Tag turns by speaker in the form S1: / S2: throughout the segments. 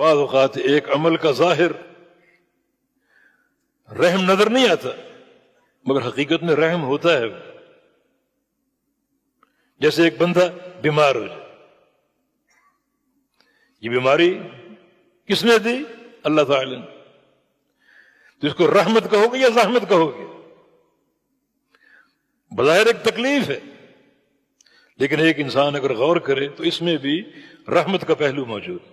S1: بعض اوقات ایک عمل کا ظاہر رحم نظر نہیں آتا مگر حقیقت میں رحم ہوتا ہے. جیسے ایک بندہ بیمار ہو جائے، یہ بیماری کس نے دی؟ اللہ تعالی نے. تو اس کو رحمت کہو گے یا زحمت کہو گے؟ بظاہر ایک تکلیف ہے، لیکن ایک انسان اگر غور کرے تو اس میں بھی رحمت کا پہلو موجود ہے.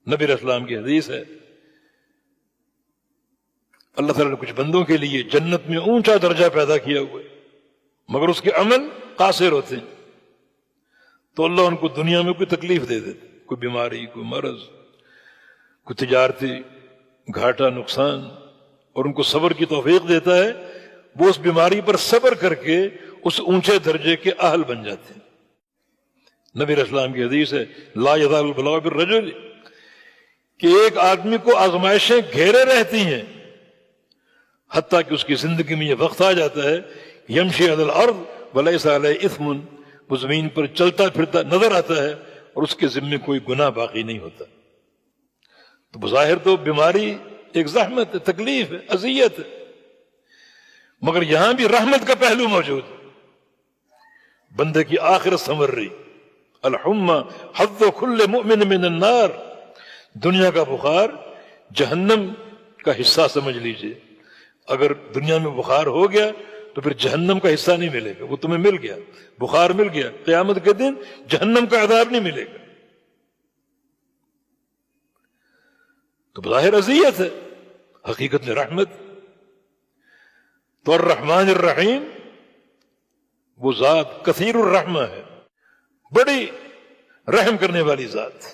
S1: نبی علیہ السلام کی حدیث ہے، اللہ تعالیٰ نے کچھ بندوں کے لیے جنت میں اونچا درجہ پیدا کیا ہوا ہے مگر اس کے عمل قاصر ہوتے ہیں، تو اللہ ان کو دنیا میں کوئی تکلیف دے دیتے، کوئی بیماری، کوئی مرض، کوئی تجارتی گھاٹا، نقصان، اور ان کو صبر کی توفیق دیتا ہے. وہ اس بیماری پر صبر کر کے اس اونچے درجے کے اہل بن جاتے ہیں. نبی علیہ السلام کی حدیث ہے لا یزال البلاء بالرجل، کہ ایک آدمی کو آزمائشیں گھیرے رہتی ہیں حتیٰ کہ اس کی زندگی میں یہ وقت آ جاتا ہے یمشی علی الارض ولیس علیہ اثم، وہ زمین پر چلتا پھرتا نظر آتا ہے اور اس کے ذمے کوئی گناہ باقی نہیں ہوتا. تو بظاہر تو بیماری ایک زحمت ہے، تکلیف ہے، اذیت ہے، مگر یہاں بھی رحمت کا پہلو موجود ہے. بندے کی آخرت سنور رہی. الحمى حظ كل مؤمن من النار، دنیا کا بخار جہنم کا حصہ سمجھ لیجئے. اگر دنیا میں بخار ہو گیا تو پھر جہنم کا حصہ نہیں ملے گا. وہ تمہیں مل گیا، بخار مل گیا، قیامت کے دن جہنم کا عذاب نہیں ملے گا. تو بظاہر اذیت ہے، حقیقت میں رحمت. تو الرحمن الرحیم، وہ ذات کثیر الرحمہ ہے، بڑی رحم کرنے والی ذات.